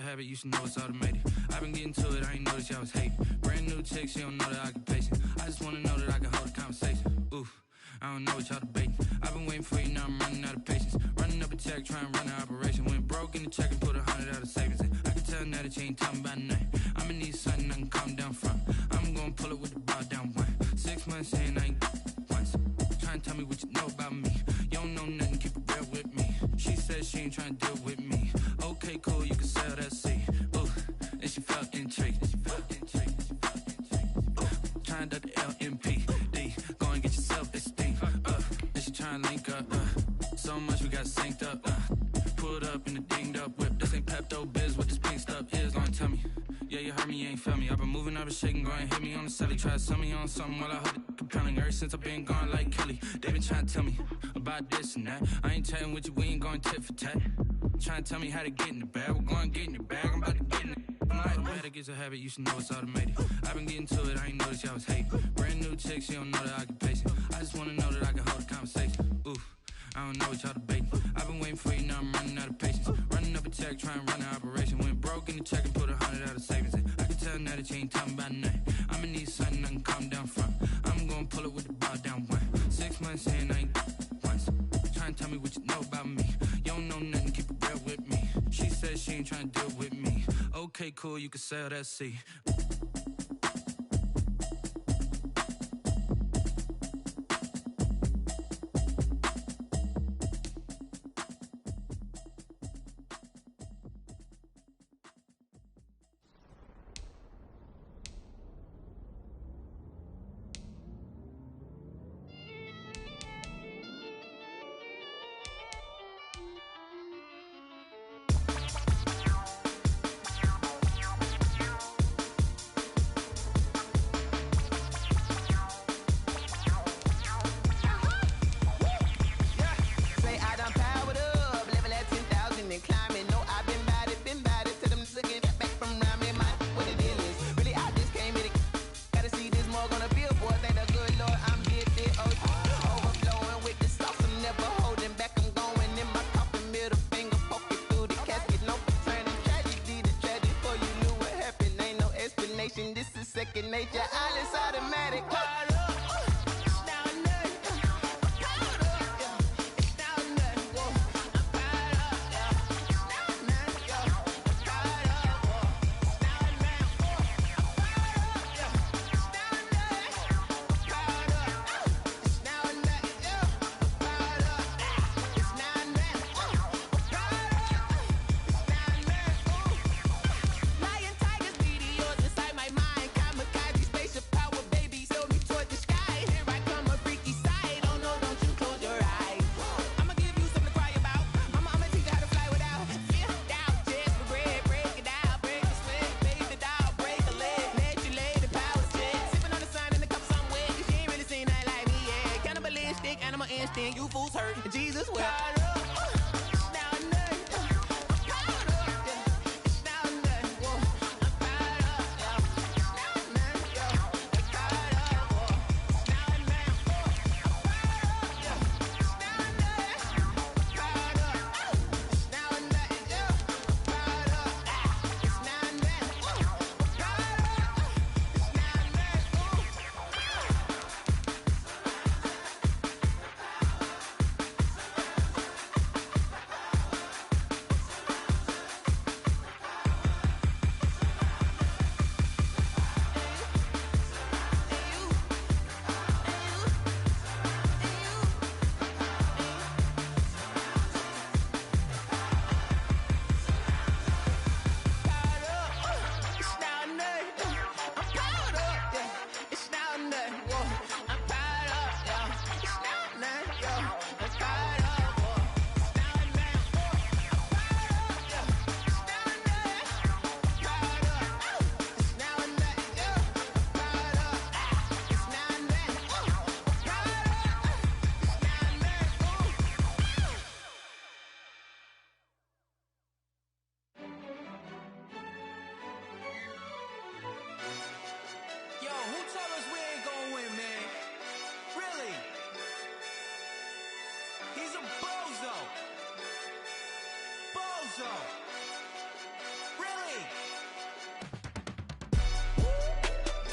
habit, you should know it's automated. I've been getting to it, I ain't noticed y'all was hating. Brand new chick, she don't know the occupation. I just wanna know that I can hold a conversation. Oof, I don't know what y'all debating. I've been waiting for you, now I'm running out of patience. Running up a check, trying to run an operation. Went broke in the check and put 100 out of savings in. I can tell now that you ain't talking about nothing. I'ma need something I can calm down from. I'm gonna pull it with the bar down one. 6 months in, I ain't once. Trying to tell me what you know about me. You don't know nothing, keep it real with me. She said she ain't trying to deal with me. Okay, cool, you can sell that seed. Ooh, and she felt intrigued. Trying to duck the LMPD. Go and get yourself esteem. And she trying to link up. So much we got synced up. Pulled up in the dinged up whip. This ain't Pepto Biz, what this pink stuff is. Long tell me. Yeah, you heard me, you ain't felt me. I've been moving, I've been shaking, go and hit me on the celly. Try to sell me on something while I hold it compelling. Ever since I've been gone like Kelly, they been trying to tell me about this and that. I ain't chatting with you, we ain't going tit for tat. Trying to tell me how to get in the bag. We're going to get in the bag, I'm about to get in it. Automatic is a habit, you should know it's automated. I've been getting to it, I ain't noticed y'all was hating. Brand new chick, she don't know the occupation. I just wanna know that I can hold a conversation. Oof, I don't know what y'all debating. I've been waiting for you, now I'm running out of patience. Running up a check, trying to run an operation. Went broke in the check and put 100 out of savings in. I can tell now that you ain't talking about nothing. I'ma need something I can calm down from. I'm gonna pull it with the bar down one. 6 months in, I ain't once. Trying to tell me what you know about me. You don't know nothing, keep it real with me. She said she ain't trying to deal with me. Okay, cool, you can sell that seed. This is second nature, all is automatic. Lion, tigers, meteors inside my mind. Kamikaze, spaceship power, baby, show me torture.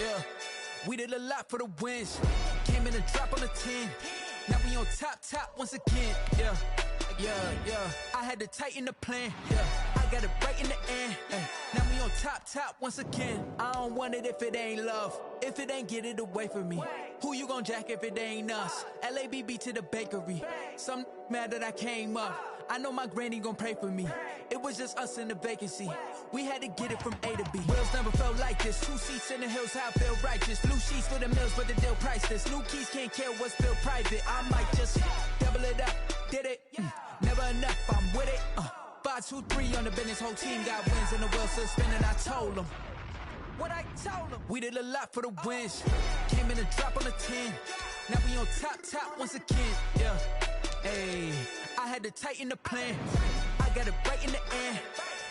yeah. We did a lot for the wins. Came in a drop on the 10. Now we on top once again, yeah. I had to tighten the plan, yeah. I got it right in the end, ay. Now we on top once again. I don't want it if it ain't love. If it ain't, get it away from me. Who you gon' jack if it ain't us? LABB to the bakery. Some mad that I came up. I know my granny gon' pray for me. It was just us in the vacancy. We had to get it from A to B. Wheels never felt like this. 2 seats in the hills, how I feel righteous. Blue sheets for the mills, but the deal priceless. New keys can't care what's still private. I might just double it up. Did it? Never enough, I'm with it. 5, 2, 3 on the business. Whole team got wins and the wheels still spinning. I told them what I told them. We did a lot for the wins. Came in a drop on the 10. Now we on top once again, yeah. Ayy, I had to tighten the plan. I got it right in the end.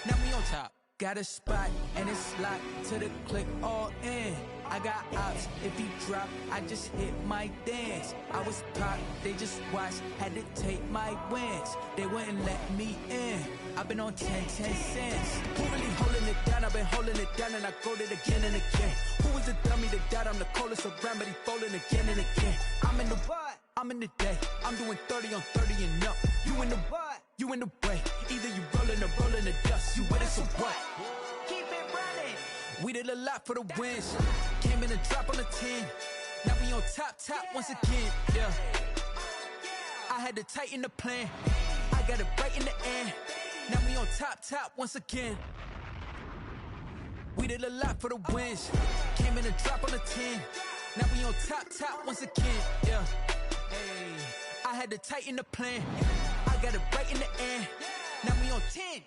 Now we on top. Got a spot and it's locked to the click all in. I got ops, if he drop, I just hit my dance. I was caught, they just watched, had to take my wins. They wouldn't let me in. I've been on 10 cents. Who really holding it down? I've been holding it down and I go it again and again. Who was the dummy that doubt? I'm the coldest around, but he folding again and again. I'm in the what? I'm in the day. I'm doing 30 on 30 and up. You in the what? You in the way. Either you rolling or rolling the dust. You with us or what? Keep it running. We did a lot for the wins. Came in a drop on the 10. Now we on top once again, yeah. I had to tighten the plan. I got it right in the end. Now we on top once again. We did a lot for the wins. Came in a drop on the 10. Now we on top once again, yeah. Hey, I had to tighten the plan. I got it right in the end. Now we on 10.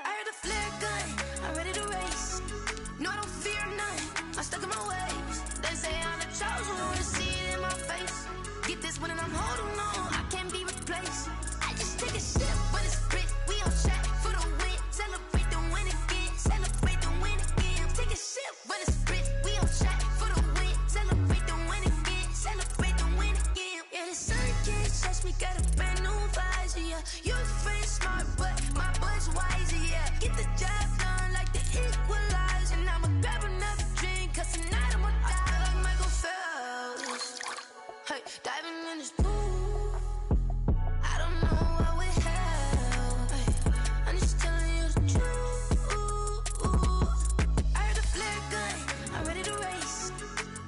I heard the flare gun, I'm ready to race. No, I don't fear none, I'm stuck in my ways. They say I'm the chosen one, to see it in my face. Get this one and I'm holding on, I can't be replaced. I just take a sip when it's split, we on track for the win. Celebrate the win again, celebrate the win again. Take a sip when it's split, we on track for the win. Celebrate the win again, celebrate the win again. Yeah, the sun can't touch me, got a brand new visor, yeah. You're friend smart, but my bud's wiser, yeah. Get the job done like the equalizer. And I'ma grab another drink, cause tonight I'ma die like Michael Phelps. Hey, diving in this pool, I don't know what would help. Hey, I'm just telling you the truth. I heard the flare gun, I'm ready to race.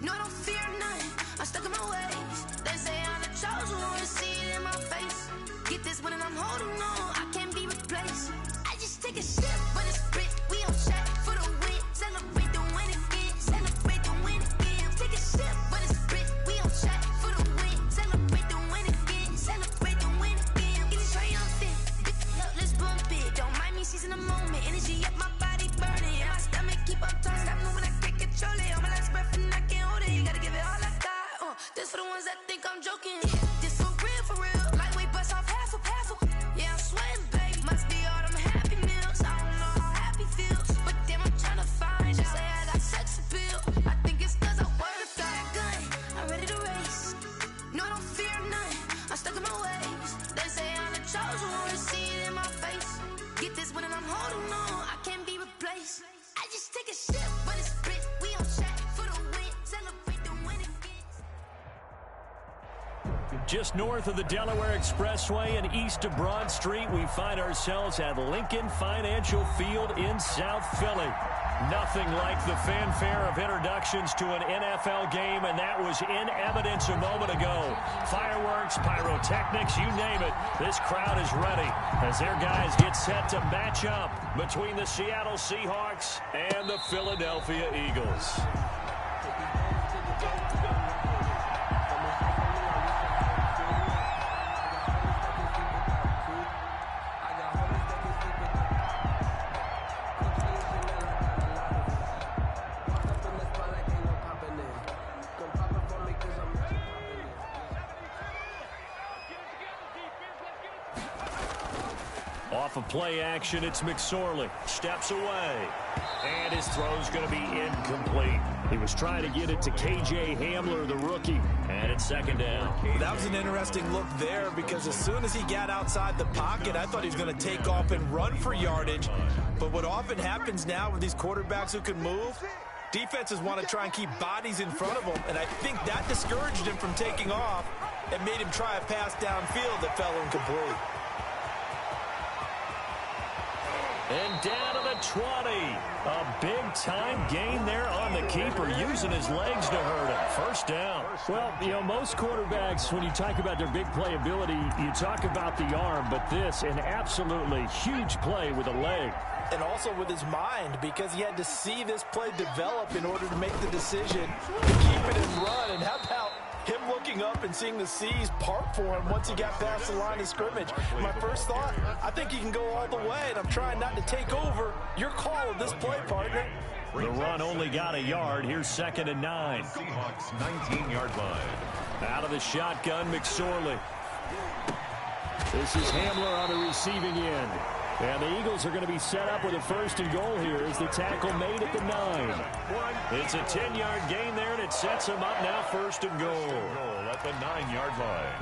No, I don't fear none, I'm stuck in my ways. They say I'm the chosen one, to see it in my face. Get this one and I'm holding on, I can't be replaced. I just take a sip when it's split, we on track for the win. Celebrate the win again, celebrate the win again. Take a sip when it's split, we on track for the win. Celebrate the win again, celebrate the win again. Get it triumphant, look, let's bump it. Don't mind me seizing the moment, energy up my body burning. And my stomach keep on turning, stop moving, I can't control it. On my last breath and I can't hold it, you gotta give it all I got. This for the ones that think I'm joking. This for real. Lightweight bust off half a. Yeah, I'm sweating, babe. Must be all them happy meals. I don't know how happy feels, but damn, I'm tryna find you. Say I got sex appeal. I think it's cause I work that gun. I'm ready to race. No, I don't fear none. I'm stuck in my ways. They say I'm the chosen one, to see it in my face. Get this one and I'm holding on, I can't be replaced. I just take a sip when it's split. We on track for the win. Celebrate the win again. Just north of the Delaware Expressway and east of Broad Street, we find ourselves at Lincoln Financial Field in South Philly. Nothing like the fanfare of introductions to an NFL game, and that was in evidence a moment ago. Fireworks, pyrotechnics, you name it. This crowd is ready as their guys get set to match up between the Seattle Seahawks and the Philadelphia Eagles. Off of play action, it's McSorley. Steps away. And his throw's going to be incomplete. He was trying to get it to K.J. Hamler, the rookie. And it's second down. That was an interesting look there because as soon as he got outside the pocket, I thought he was going to take off and run for yardage. But what often happens now with these quarterbacks who can move, defenses want to try and keep bodies in front of them. And I think that discouraged him from taking off and made him try a pass downfield that fell incomplete. And down to the 20. A big-time gain there on the keeper, using his legs to hurt him. First down. Well, you know, most quarterbacks, when you talk about their big playability, you talk about the arm, but this, an absolutely huge play with a leg. And also with his mind, because he had to see this play develop in order to make the decision to keep it and run. And how about him looking up and seeing the seas part for him once he got past the line of scrimmage? My first thought, I think he can go all the way, and I'm trying not to take over. Your call of this play, partner. The run only got a yard. Here's 2nd and 9. Seahawks 19-yard line. Out of the shotgun, McSorley. This is Hamler on the receiving end. And the Eagles are going to be set up with a 1st and goal here as the tackle made at the 9. It's a 10-yard gain there, and it sets them up now 1st and goal. At the 9-yard line.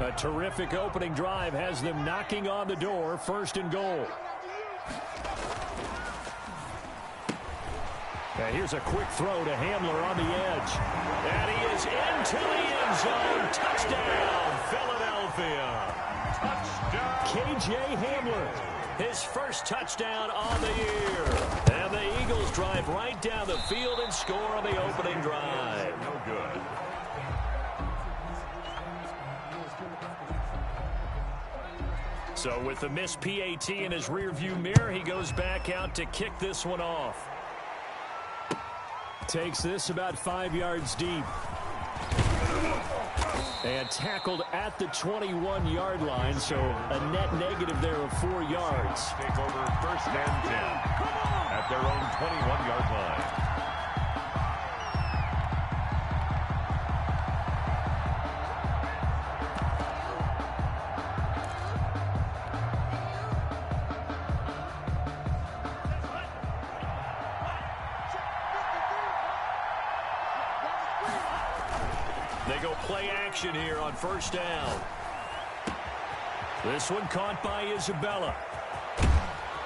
A terrific opening drive has them knocking on the door, 1st and goal. And here's a quick throw to Hamler on the edge. And he is into the end zone. Touchdown, Philadelphia. K.J. Hamler, his first touchdown on the year. And the Eagles drive right down the field and score on the opening drive. No good. So with the missed PAT in his rearview mirror, he goes back out to kick this one off. Takes this about 5 yards deep. And tackled at the 21-yard line, so a net negative there of 4 yards. Take over 1st and 10 at their own 21-yard line. They go play action here on 1st down. This one caught by Isabella.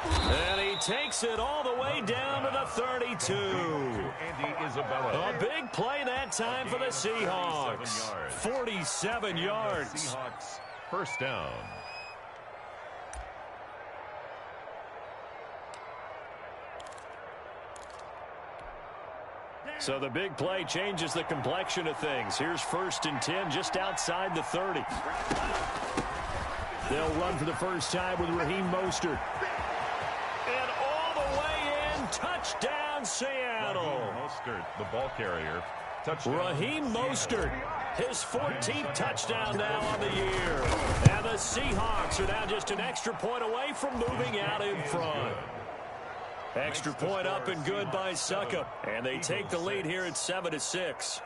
And he takes it all the way down to the 32. Andy Isabella. A big play that time for the Seahawks. 47 yards. Seahawks 1st down. So the big play changes the complexion of things. Here's 1st and 10 just outside the 30. They'll run for the first time with Raheem Mostert. And all the way in, touchdown Seattle. Mostert, the ball carrier. Touchdown. Raheem Mostert, his 14th touchdown now on the year. And the Seahawks are now just an extra point away from moving out in front. Extra point up and good by Suckup. And they take the lead here at 7-6.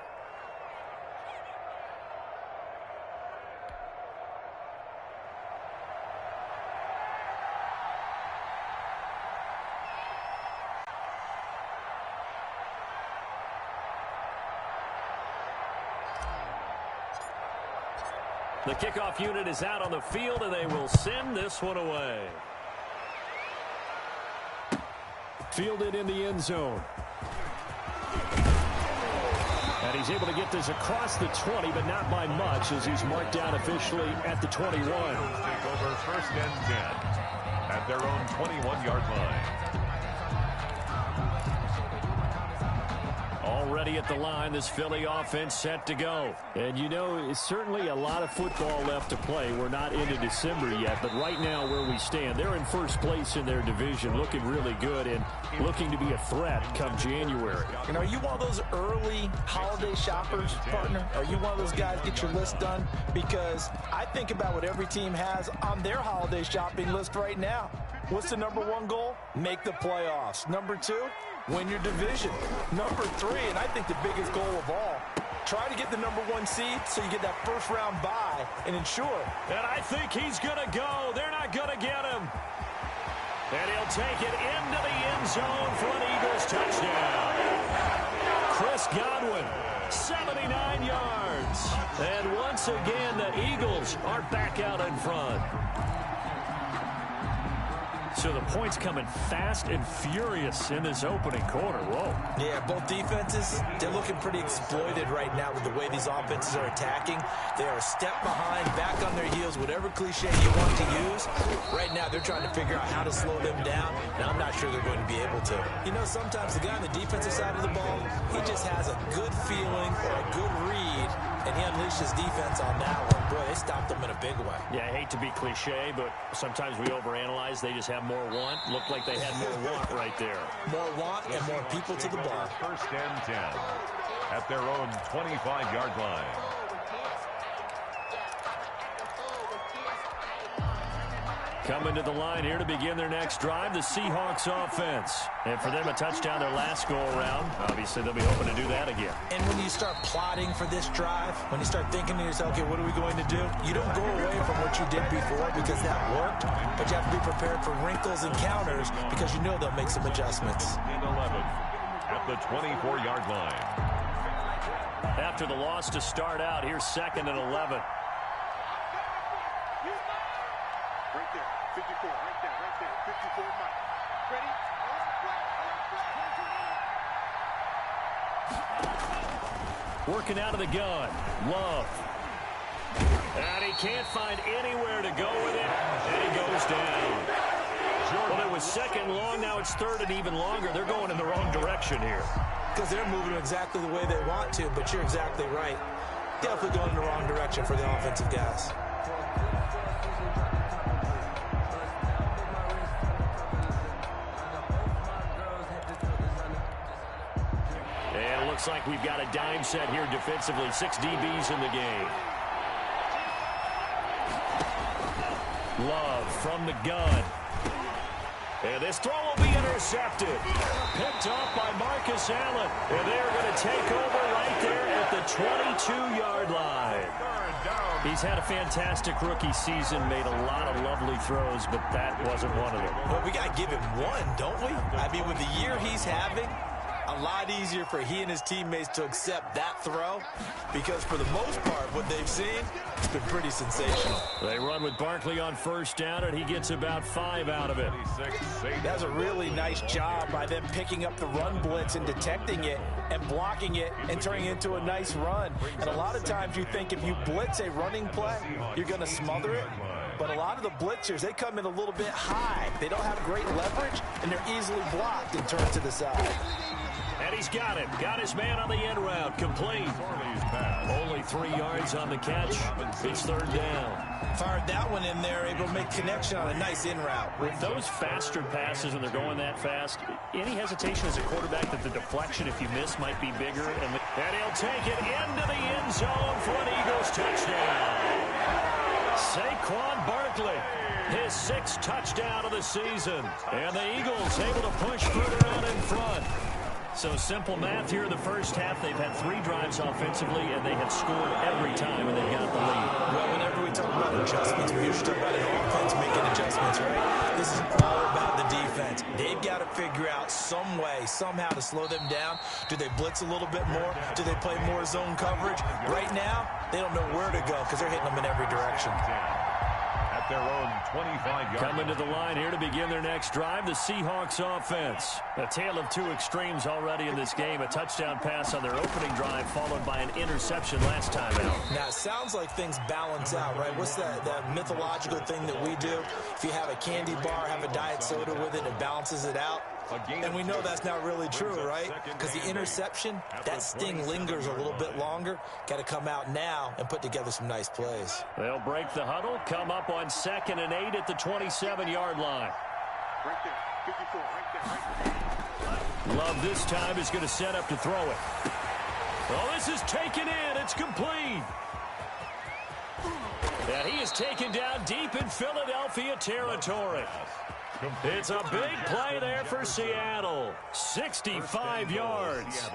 The kickoff unit is out on the field, and they will send this one away. Fielded in the end zone. And he's able to get this across the 20, but not by much, as he's marked down officially at the 21. Take over 1st and 10 at their own 21-yard line. Already at the line, this Philly offense set to go. And you know, it's certainly a lot of football left to play. We're not into December yet, but right now where we stand, they're in 1st place in their division, looking really good and looking to be a threat come January. And are you one of those early holiday shoppers, partner? Are you one of those guys get your list done? Because I think about what every team has on their holiday shopping list right now. What's the #1 goal? Make the playoffs. #2, win your division. #3, and I think the biggest goal of all, try to get the #1 seed so you get that first-round bye and ensure. And I think he's going to go. They're not going to get him. And he'll take it into the end zone for an Eagles touchdown. Chris Godwin, 79 yards. And once again, the Eagles are back out in front. So the points coming fast and furious in this opening quarter. Whoa. Yeah, both defenses, they're looking pretty exploited right now with the way these offenses are attacking. They are a step behind, back on their heels, whatever cliche you want to use. Right now, they're trying to figure out how to slow them down, and I'm not sure they're going to be able to. You know, sometimes the guy on the defensive side of the ball, he just has a good feeling or a good read, and he unleashed his defense on that one. Boy, they stopped them in a big way. Yeah, I hate to be cliche, but sometimes we overanalyze. They just have more want. Looked like they had more want right there. More want and more people to the ball. First and 10 at their own 25-yard line. Coming to the line here to begin their next drive, the Seahawks offense. And for them, a touchdown their last go-around. Obviously, they'll be hoping to do that again. And when you start plotting for this drive, when you start thinking to yourself, okay, what are we going to do? You don't go away from what you did before because that worked, but you have to be prepared for wrinkles and counters because you know they'll make some adjustments. In 11 at the 24-yard line. After the loss to start out, here's 2nd and 11. Right there, 54, right there, 54 Mike. Ready? Working out of the gun, Love. And he can't find anywhere to go with it, and he goes down. Well, it was 2nd long, now it's 3rd and even longer. They're going in the wrong direction here. Because they're moving exactly the way they want to, but you're exactly right. Definitely going in the wrong direction for the offensive guys. And it looks like we've got a dime set here defensively. 6 DBs in the game. Love from the gun. And this throw will be intercepted. Picked off by Marcus Allen. And they're going to take over right there at the 22-yard line. He's had a fantastic rookie season, made a lot of lovely throws, but that wasn't one of them. Well, we got to give him one, don't we? I mean, with the year he's having, a lot easier for he and his teammates to accept that throw because for the most part, what they've seen, it's been pretty sensational. They run with Barkley on 1st down, and he gets about 5 out of it. That's a really nice job by them picking up the run blitz and detecting it and blocking it and turning it into a nice run. And a lot of times you think if you blitz a running play, you're going to smother it. But a lot of the blitzers, they come in a little bit high. They don't have great leverage, and they're easily blocked and turned to the side. And he's got it. Got his man on the end route. Complete. Only 3 yards on the catch. It's 3rd down. Fired that one in there, able to make connection on a nice in route. With those faster passes when they're going that fast, any hesitation as a quarterback that the deflection, if you miss, might be bigger. And he'll take it into the end zone for an Eagles touchdown. Saquon Barkley, his 6th touchdown of the season. And the Eagles able to push further out in front. So simple math here in the first half. They've had 3 drives offensively, and they have scored every time, and they've got the lead. Well, whenever we talk about adjustments, we usually talk about an offense making adjustments, right? This is all about the defense. They've got to figure out some way, somehow to slow them down. Do they blitz a little bit more? Do they play more zone coverage? Right now, they don't know where to go because they're hitting them in every direction. At their own 25-yard. Coming to the line here to begin their next drive, the Seahawks offense. A tale of 2 extremes already in this game. A touchdown pass on their opening drive, followed by an interception last time out. Now, it sounds like things balance out, right? What's that mythological thing that we do? If you have a candy bar, have a diet soda with it, it balances it out. And we know that's not really true, right? Because the interception, that sting lingers a little bit longer. Got to come out now and put together some nice plays. They'll break the huddle, come up on 2nd and 8 at the 27-yard line. Right there, 54, right there. Love this time is going to set up to throw it. Oh, this is taken in. It's complete. And he is taken down deep in Philadelphia territory. It's a big play there for Seattle. 65 yards.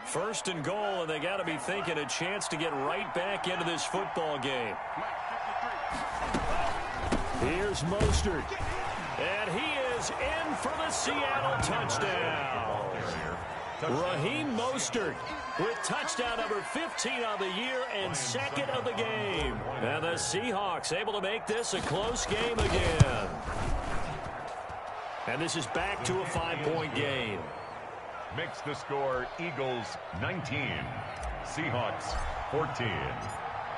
First and goal, and they got to be thinking a chance to get right back into this football game. Here's Mostert. And he is in for the Seattle touchdown. Raheem Mostert with touchdown number 15 on the year and second of the game. And the Seahawks able to make this a close game again. And this is back to a 5-point game. Makes the score Eagles 19, Seahawks 14.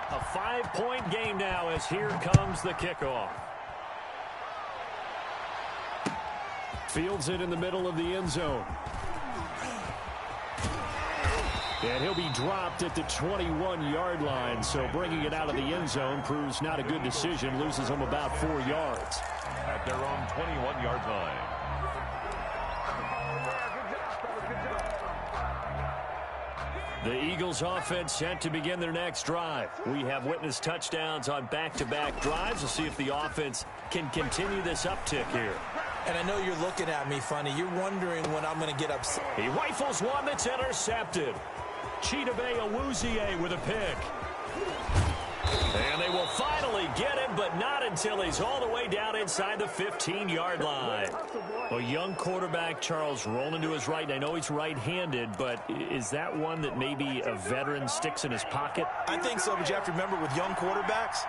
A 5-point game now as here comes the kickoff. Fields it in the middle of the end zone. And he'll be dropped at the 21-yard line, so bringing it out of the end zone proves not a good decision. Loses him about 4 yards. At their own 21-yard line. The Eagles offense set to begin their next drive. We have witnessed touchdowns on back-to-back drives. We'll see if the offense can continue this uptick here. And I know you're looking at me funny. You're wondering when I'm going to get upset. He rifles one that's intercepted. Chidobe Awuzie with a pick. And they will finally get him, but not until he's all the way down inside the 15-yard line. A young quarterback, Charles, rolling to his right. I know he's right-handed, but is that one that maybe a veteran sticks in his pocket? I think so, but you have to remember with young quarterbacks,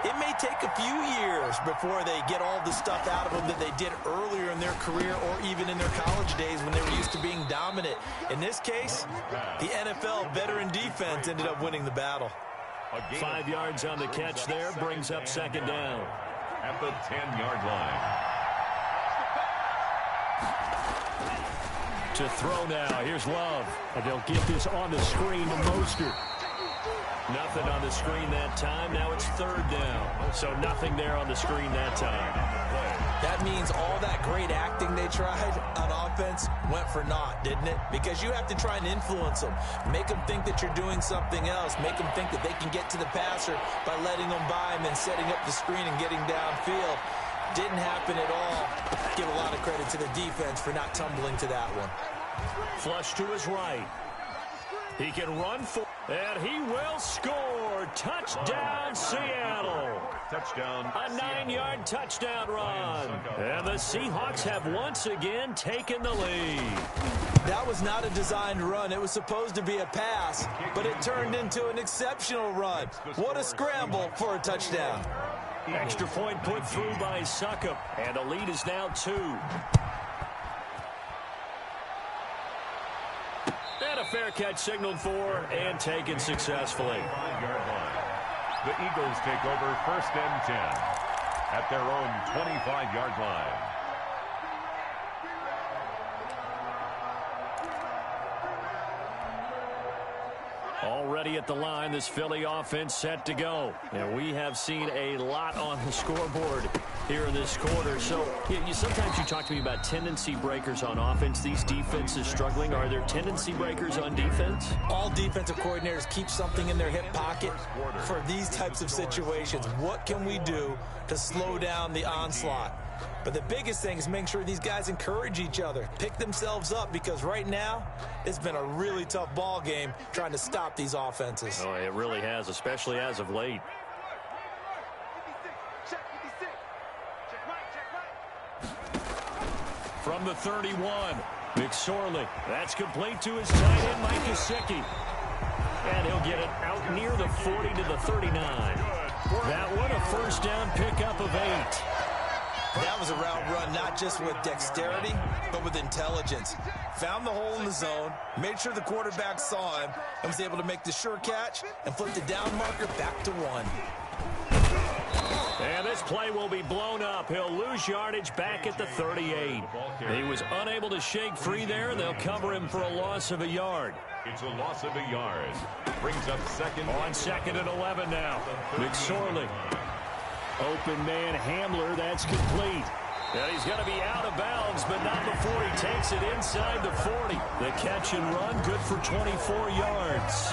it may take a few years before they get all the stuff out of them that they did earlier in their career or even in their college days when they were used to being dominant. In this case, the NFL veteran defense ended up winning the battle. 5 yards on the catch there, brings up second down. At the 10-yard line. To throw now, here's Love. And they'll get this on the screen to Mostert. Nothing on the screen that time. Now it's third down. So nothing there on the screen that time. That means all that great acting they tried on offense went for naught, didn't it? Because you have to try and influence them. Make them think that you're doing something else. Make them think that they can get to the passer by letting them by him and setting up the screen and getting downfield. Didn't happen at all. Give a lot of credit to the defense for not tumbling to that one. Flush to his right. He can run for, and he will score. Touchdown, Seattle. Touchdown. A 9-yard touchdown run. And the Seahawks have once again taken the lead. That was not a designed run. It was supposed to be a pass, but it turned into an exceptional run. What a scramble for a touchdown. Extra point put through by Succop, and the lead is now 2. And a fair catch signaled for and taken successfully. 5-yard line. The Eagles take over first and 10 at their own 25-yard line. Already at the line, this Philly offense set to go. And we have seen a lot on the scoreboard here in this quarter. So sometimes you talk to me about tendency breakers on offense. These defenses struggling. Are there tendency breakers on defense? All defensive coordinators keep something in their hip pocket for these types of situations. What can we do to slow down the onslaught? But the biggest thing is make sure these guys encourage each other, pick themselves up, because right now it's been a really tough ball game trying to stop these offenses. Oh, it really has, especially as of late. From the 31, McSorley. That's complete to his tight end, Mike Gesicki. And he'll get it out near the 40 to the 39. That one a first down pickup of 8. That was a route run, not just with dexterity, but with intelligence. Found the hole in the zone, made sure the quarterback saw him, and was able to make the sure catch and flip the down marker back to 1. And this play will be blown up. He'll lose yardage back at the 38. He was unable to shake free there. They'll cover him for a loss of a yard. It's a loss of a yard. Brings up second. On second and 11 now. McSorley. Open man Hamler, that's complete. And he's going to be out of bounds, but not before he takes it inside the 40. The catch and run, good for 24 yards.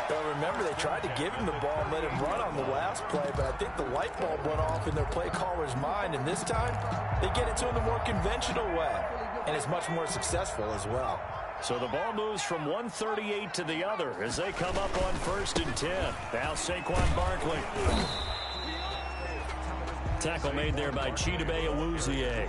Well, remember, they tried to give him the ball and let him run on the last play, but I think the light bulb went off in their play caller's mind, and this time they get it to him the more conventional way, and it's much more successful as well. So the ball moves from 138 to the other as they come up on 1st and 10. Now Saquon Barkley. Tackle made there by Chidobe Awuzie.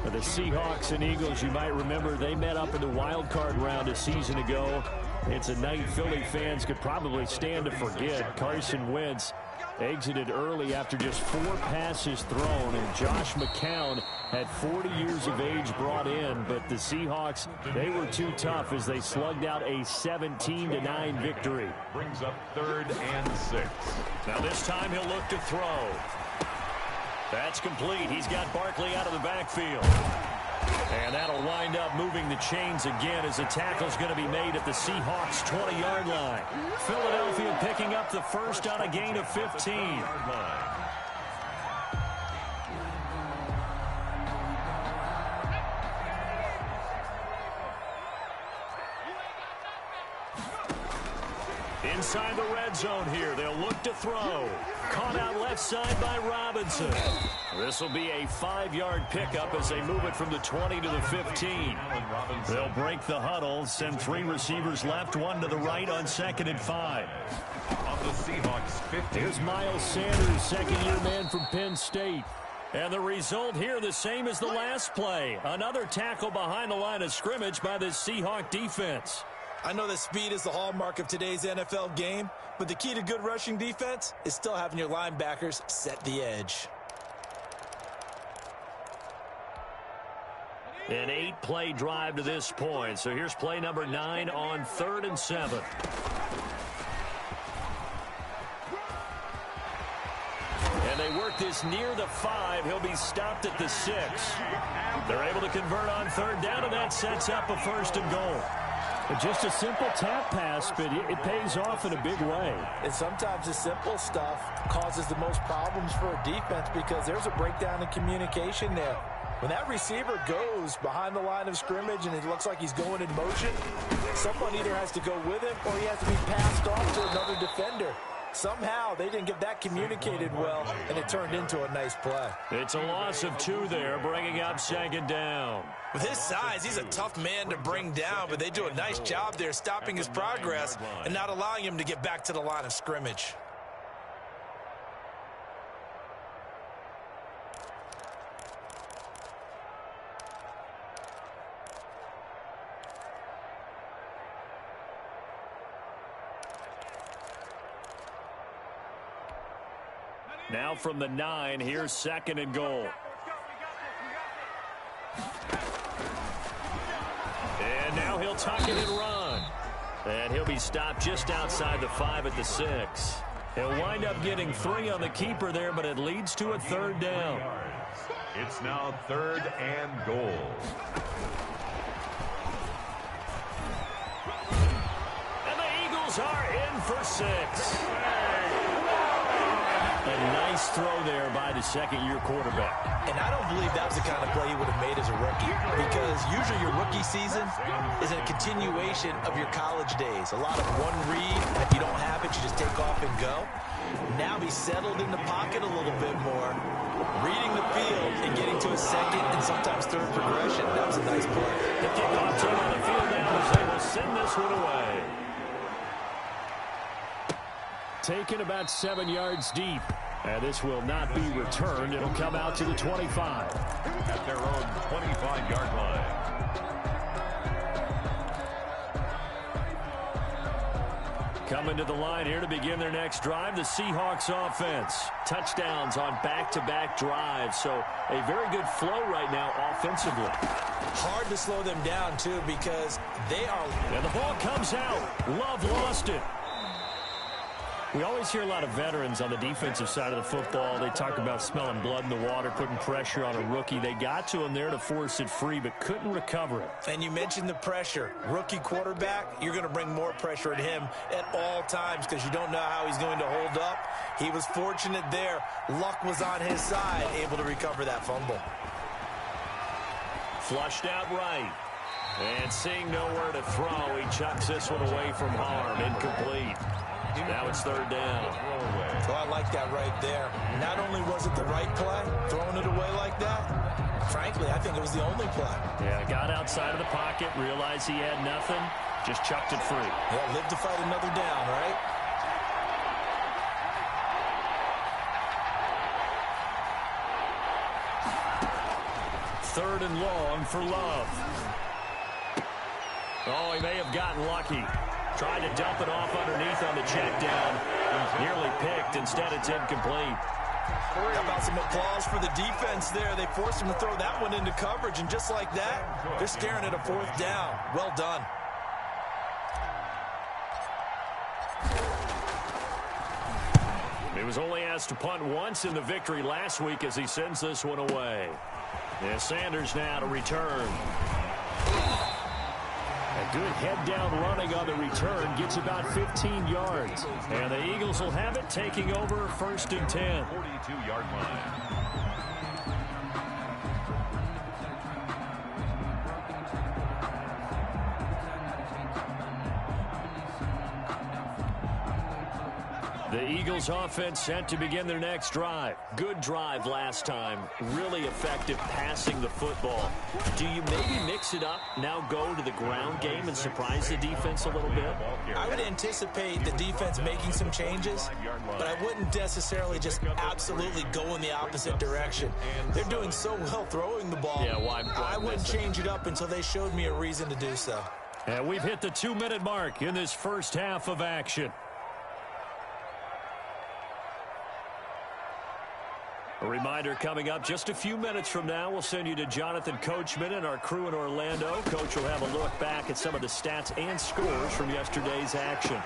The Seahawks and Eagles, you might remember, they met up in the wild card round a season ago. It's a night Philly fans could probably stand to forget. Carson Wentz exited early after just 4 passes thrown, and Josh McCown had 40 years of age brought in, but the Seahawks, they were too tough as they slugged out a 17-9 victory. Brings up 3rd and 6. Now this time he'll look to throw. That's complete. He's got Barkley out of the backfield. And that'll wind up moving the chains again as the tackle's going to be made at the Seahawks' 20-yard line. Philadelphia picking up the first on a gain of 15. Inside the red zone here, they'll look to throw. Caught out left side by Robinson. This will be a 5-yard pickup as they move it from the 20 to the 15. They'll break the huddle, send 3 receivers left, 1 to the right on 2nd and 5. On the Seahawks 50. Here's Miles Sanders, second-year man from Penn State. And the result here the same as the last play. Another tackle behind the line of scrimmage by the Seahawk defense. I know that speed is the hallmark of today's NFL game, but the key to good rushing defense is still having your linebackers set the edge. An 8-play drive to this point. So here's play number 9 on 3rd and 7. And they work this near the 5. He'll be stopped at the 6. They're able to convert on 3rd down, and that sets up a 1st and goal. Just a simple tap pass, but it pays off in a big way. And sometimes the simple stuff causes the most problems for a defense because there's a breakdown in communication there. When that receiver goes behind the line of scrimmage and it looks like he's going in motion, someone either has to go with him or he has to be passed off to another defender. Somehow they didn't get that communicated well, and it turned into a nice play. It's a loss of 2 there, bringing up 2nd down. With his size, he's a tough man to bring down, but they do a nice job there stopping his progress and not allowing him to get back to the line of scrimmage. Now from the 9, here's 2nd and goal. And now he'll tuck it and run. And he'll be stopped just outside the 5 at the 6. He'll wind up getting 3 on the keeper there, but it leads to a 3rd down. It's now 3rd and goal. And the Eagles are in for 6. A nice throw there by the 2nd-year quarterback. And I don't believe that was the kind of play he would have made as a rookie, because usually your rookie season is a continuation of your college days. A lot of one read, and if you don't have it, you just take off and go. Now he's settled in the pocket a little bit more, reading the field and getting to a 2nd and sometimes 3rd progression. That was a nice play. The kickoff team on the field now as they will send this one away. Taken about 7 yards deep. And this will not be returned. It'll come out to the 25. At their own 25-yard line. Coming to the line here to begin their next drive, the Seahawks offense. Touchdowns on back-to-back drives. So a very good flow right now offensively. Hard to slow them down, too, because they are... And the ball comes out. Love lost it. We always hear a lot of veterans on the defensive side of the football. They talk about smelling blood in the water, putting pressure on a rookie. They got to him there to force it free, but couldn't recover it. And you mentioned the pressure. Rookie quarterback, you're going to bring more pressure at him at all times because you don't know how he's going to hold up. He was fortunate there. Luck was on his side, able to recover that fumble. Flushed out right. And seeing nowhere to throw, he chucks this one away from harm. Incomplete. Now it's third down. So I like that right there. Not only was it the right play, throwing it away like that, frankly, I think it was the only play. Yeah, got outside of the pocket, realized he had nothing, just chucked it free. Yeah, live to fight another down, right? Third and long for Love. Oh, he may have gotten lucky. Tried to dump it off underneath on the check down. Nearly picked. Instead, it's incomplete. How about some applause for the defense there? They forced him to throw that one into coverage, and just like that, they're staring at a fourth down. Well done. He was only asked to punt once in the victory last week as he sends this one away. Yeah, Sanders now to return. A good head-down running on the return gets about 15 yards. And the Eagles will have it, taking over first and 10. 42-yard line. The Eagles offense set to begin their next drive. Good drive last time. Really effective passing the football. Do you maybe mix it up, now go to the ground game and surprise the defense a little bit? I would anticipate the defense making some changes, but I wouldn't necessarily just absolutely go in the opposite direction. They're doing so well throwing the ball. Yeah, why I wouldn't change it up until they showed me a reason to do so. And we've hit the 2-minute mark in this first half of action. A reminder coming up just a few minutes from now, we'll send you to Jonathan Coachman and our crew in Orlando. Coach will have a look back at some of the stats and scores from yesterday's action.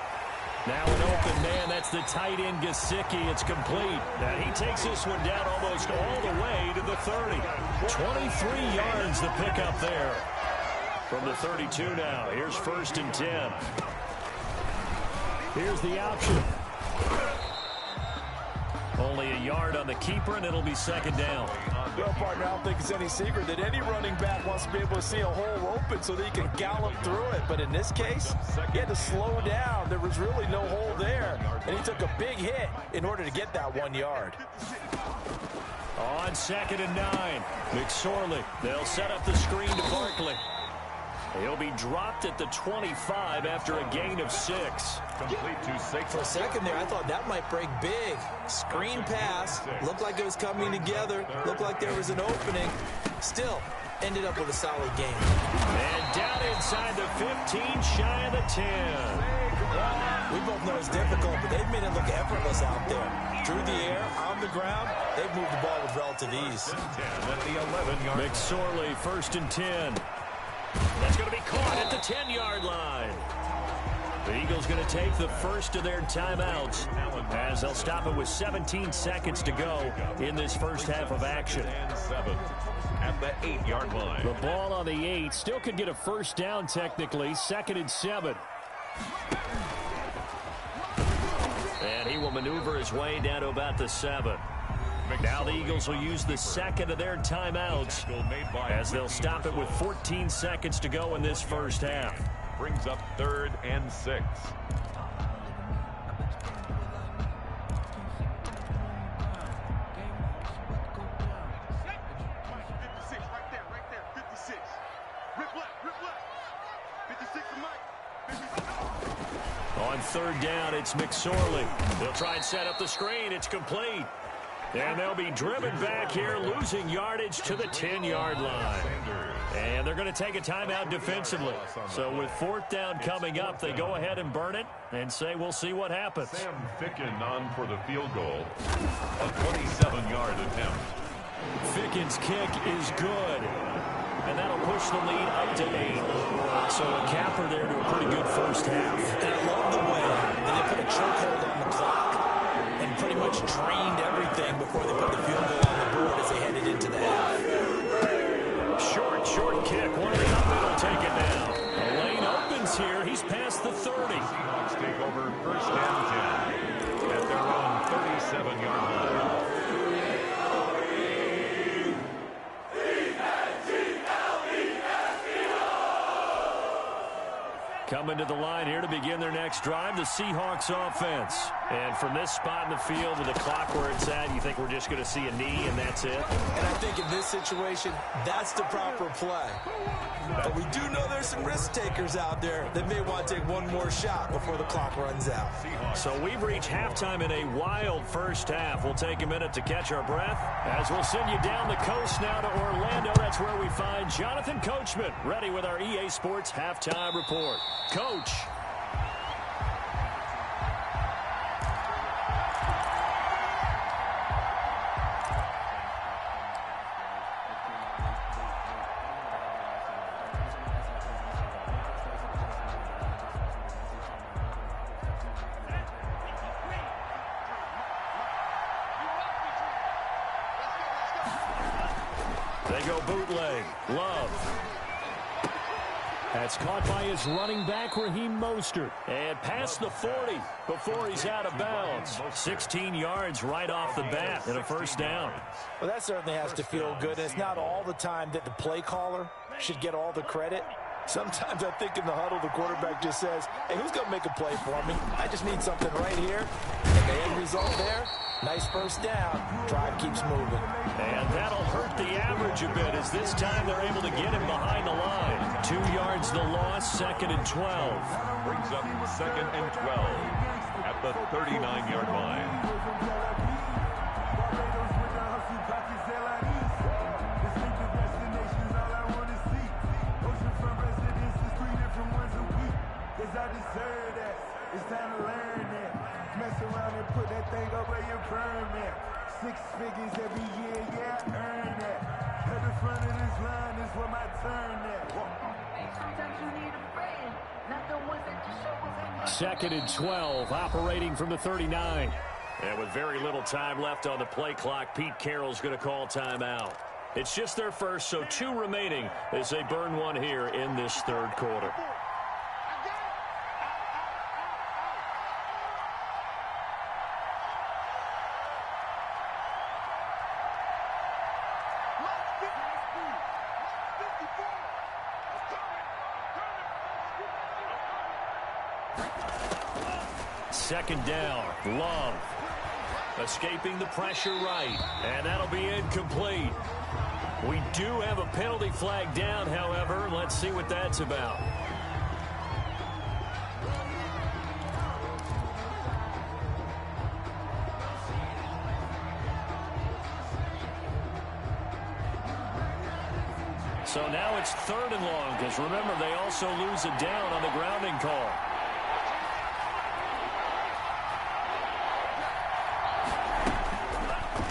Now an open man, that's the tight end Gesicki. It's complete. And he takes this one down almost all the way to the 30. 23 yards the pickup there. From the 32 now, here's first and 10. Here's the option. Only a yard on the keeper, and it'll be second down. Well, partner, I don't think it's any secret that any running back wants to be able to see a hole open so that he can gallop through it. But in this case, he had to slow down. There was really no hole there, and he took a big hit in order to get that 1 yard. On second and 9, McSorley. They'll set up the screen to Barkley. He'll be dropped at the 25 after a gain of 6. Complete to 6. For a second there, I thought that might break big. Screen pass. Looked like it was coming together. Looked like there was an opening. Still, ended up with a solid game. And down inside the 15, shy of the 10. We both know it's difficult, but they've made it look effortless out there. Through the air, on the ground, they've moved the ball with relative ease. 10 at the 11-yard line. McSorley, first and 10. That's going to be caught at the 10-yard line. The Eagles going to take the first of their timeouts as they'll stop it with 17 seconds to go in this first half of action. And 7 at the 8-yard line. The ball on the 8 still could get a first down technically. Second and 7. And he will maneuver his way down to about the 7. Now the Eagles will use the second of their timeouts as they'll stop it with 14 seconds to go in this first half. Brings up 3rd and 6. On third down, it's McSorley. They'll try and set up the screen. It's complete. And they'll be driven back here, losing yardage to the 10-yard line. And they're going to take a timeout defensively. So with fourth down coming up, they go ahead and burn it and say we'll see what happens. Sam Ficken on for the field goal. A 27-yard attempt. Ficken's kick is good. And that'll push the lead up to 8. So a capper there to a pretty good first half. And I love the way that they put a chokehold on the clock and pretty much drained everything before they put the field goal on the board as they headed into the half. Short kick. One of the up will take it now. A lane opens here. He's past the 30. Seahawks take over first and 10 at their own 37-yard line. Coming to the line here to begin their next drive, the Seahawks offense. And from this spot in the field with the clock where it's at, you think we're just going to see a knee and that's it? And I think in this situation, that's the proper play. But we do know there's some risk takers out there that may want to take one more shot before the clock runs out. So we've reached halftime in a wild first half. We'll take a minute to catch our breath as we'll send you down the coast now to Orlando. That's where we find Jonathan Coachman ready with our EA Sports halftime report. Coach. They go bootleg. Love. That's caught by his running back, Raheem Mostert. And past the 40 before he's out of bounds. 16 yards right off the bat and a first down. Well, that certainly has to feel good. It's not all the time that the play caller should get all the credit. Sometimes I think in the huddle, the quarterback just says, hey, who's going to make a play for me? I just need something right here. And the end result there, nice first down. Drive keeps moving. And that'll hurt the average a bit as this time they're able to get him behind the line. 2 yards the loss, 2nd and 12. Brings up 2nd and 12 at the 39-yard line. I deserve that. It's time to learn that. Mess around and put that thing up where you burn that. 6 figures every year, yeah, I earn that. At the front of this line is where my turn at. Sometimes you need a friend, not the ones that just show up. 2nd and 12, operating from the 39. And with very little time left on the play clock, Pete Carroll's going to call timeout. It's just their first, so 2 remaining as they burn one here in this 3rd quarter. Second down, Love. Escaping the pressure right, and that'll be incomplete. We do have a penalty flag down, however. Let's see what that's about. So now it's 3rd and long, because remember, they also lose a down on the grounding call.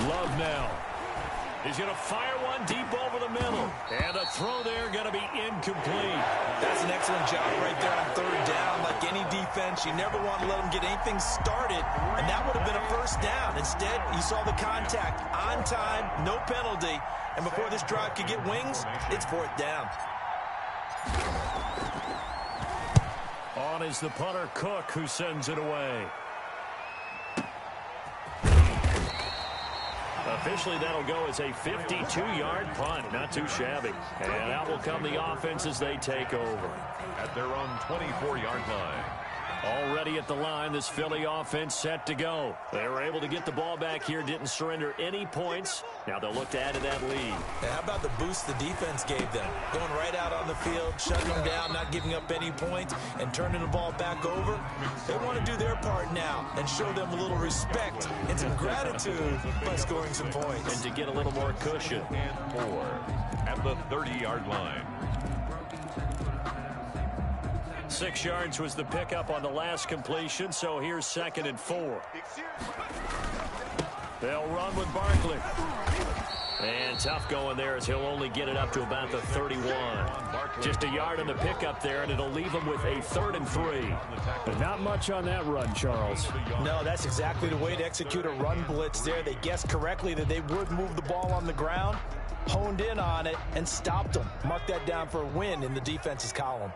Love now. He's going to fire one deep over the middle. And the throw there going to be incomplete. That's an excellent job right there on 3rd down. Like any defense, you never want to let them get anything started. And that would have been a first down. Instead, you saw the contact on time, no penalty. And before this drive could get wings, it's 4th down. On is the punter, Cook, who sends it away. Officially, that'll go as a 52-yard punt. Not too shabby. And out will come the offense as they take over. At their own 24-yard line. Already at the line, this Philly offense set to go. They were able to get the ball back here, didn't surrender any points. Now they'll look to add to that lead. And how about the boost the defense gave them? Going right out on the field, shutting them down, not giving up any points, and turning the ball back over. They want to do their part now and show them a little respect and some gratitude by scoring some points. And to get a little more cushion. And 4 at the 30-yard line. 6 yards was the pickup on the last completion, so here's 2nd and 4. They'll run with Barkley. And tough going there as he'll only get it up to about the 31. Just a yard on the pickup there, and it'll leave him with a 3rd and 3. But not much on that run, Charles. No, that's exactly the way to execute a run blitz there. They guessed correctly that they would move the ball on the ground, honed in on it, and stopped them. Mark that down for a win in the defense's column.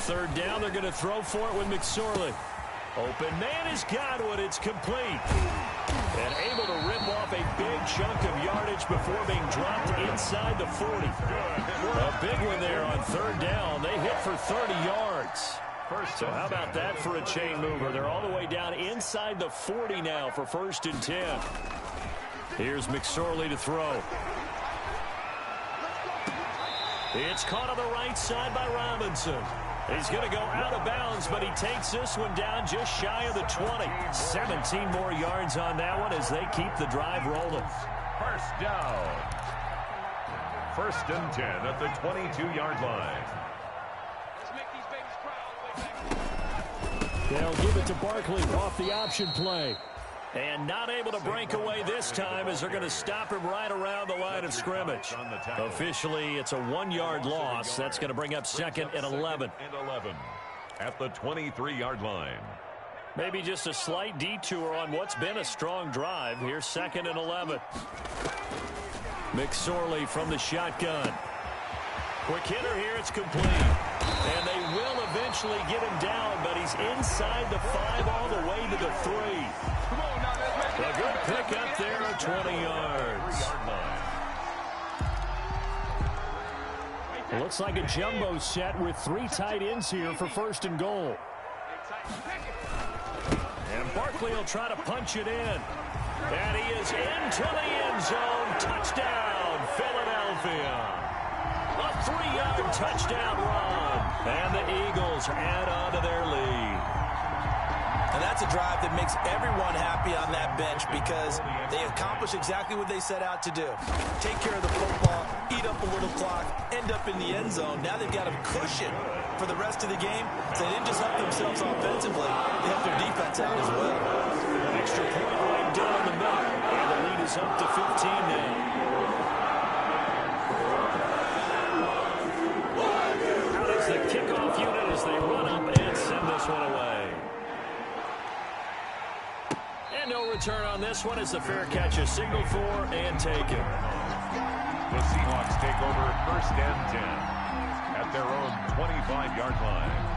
3rd down, they're going to throw for it with McSorley. Open man is Gotw, it's complete. And able to rip off a big chunk of yardage before being dropped inside the 40. A big one there on third down. They hit for 30 yards. So how about that for a chain mover? They're all the way down inside the 40 now for 1st and 10. Here's McSorley to throw. It's caught on the right side by Robinson. He's going to go out of bounds, but he takes this one down just shy of the 20. 17 more yards on that one as they keep the drive rolling. First down. 1st and 10 at the 22-yard line. They'll give it to Barkley off the option play. And not able to break away this time as they're going to stop him right around the line of scrimmage. Officially, it's a 1-yard loss. That's going to bring up 2nd and 11. At the 23-yard line. Maybe just a slight detour on what's been a strong drive. Here's 2nd and 11. McSorley from the shotgun. Quick hitter here, it's complete. And they will eventually get him down, but he's inside the 5 all the way to the 3. A good pick up there at 20 yards. It looks like a jumbo set with 3 tight ends here for 1st and goal. And Barkley will try to punch it in. And he is into the end zone. Touchdown, Philadelphia. A 3-yard touchdown run. And the Eagles add on to their lead. And that's a drive that makes everyone happy on that bench because they accomplish exactly what they set out to do. Take care of the football, eat up a little clock, end up in the end zone. Now they've got a cushion for the rest of the game. So they didn't just help themselves offensively, they helped their defense out as well. Extra point right down the middle. And the lead is up to 15 now. Out is the kickoff unit as they run up and send this one away. And no return on this one as the fair catch is signaled for and taken. The Seahawks take over 1st and 10 at their own 25-yard line.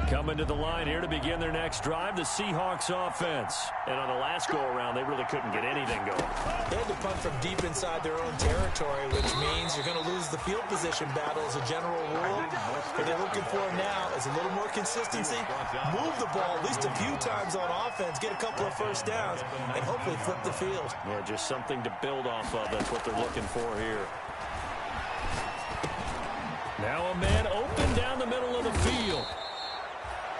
Coming to the line here to begin their next drive, the Seahawks offense. And on the last go-around, they really couldn't get anything going. They had to punt from deep inside their own territory, which means you're going to lose the field position battle as a general rule. What they're looking for now is a little more consistency. Move the ball at least a few times on offense, get a couple of 1st downs, and hopefully flip the field. Yeah, just something to build off of. That's what they're looking for here. Now a man open down the middle of the field.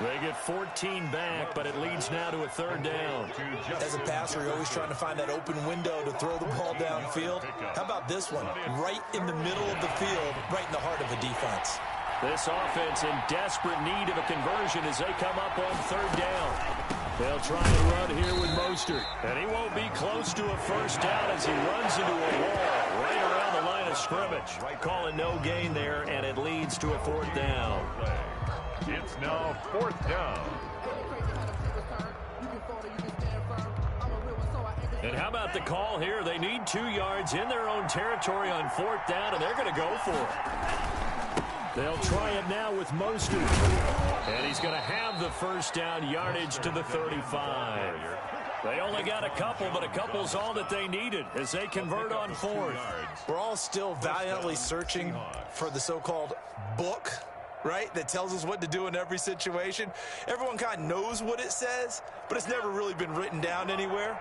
They get 14 back, but it leads now to a 3rd down. As a passer, you're always trying to find that open window to throw the ball downfield. How about this one? Right in the middle of the field, right in the heart of the defense. This offense in desperate need of a conversion as they come up on 3rd down. They'll try and run here with Mostert. And he won't be close to a 1st down as he runs into a wall right around the line of scrimmage. Calling no gain there, and it leads to a 4th down. It's now 4th down. And how about the call here? They need 2 yards in their own territory on 4th down, and they're going to go for it. They'll try it now with Mostert. And he's going to have the 1st down yardage to the 35. They only got a couple, but a couple's all that they needed as they convert on 4th. We're all still valiantly searching for the so-called book, right, that tells us what to do in every situation. Everyone kind of knows what it says, but it's never really been written down anywhere.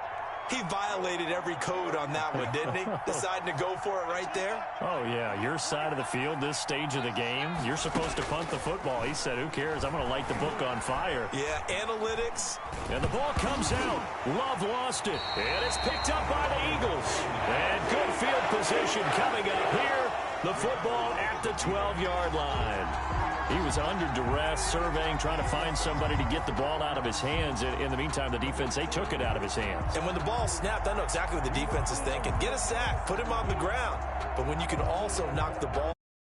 He violated every code on that one, didn't he? Deciding to go for it right there. Oh, yeah, your side of the field, this stage of the game, you're supposed to punt the football. He said, who cares? I'm going to light the book on fire. Yeah, analytics. And the ball comes out. Love lost it. And it's picked up by the Eagles. And good field position coming up here. The football at the 12-yard line. He was under duress, surveying, trying to find somebody to get the ball out of his hands. In the meantime, the defense, they took it out of his hands. And when the ball snapped, I know exactly what the defense is thinking. Get a sack, put him on the ground. But when you can also knock the ball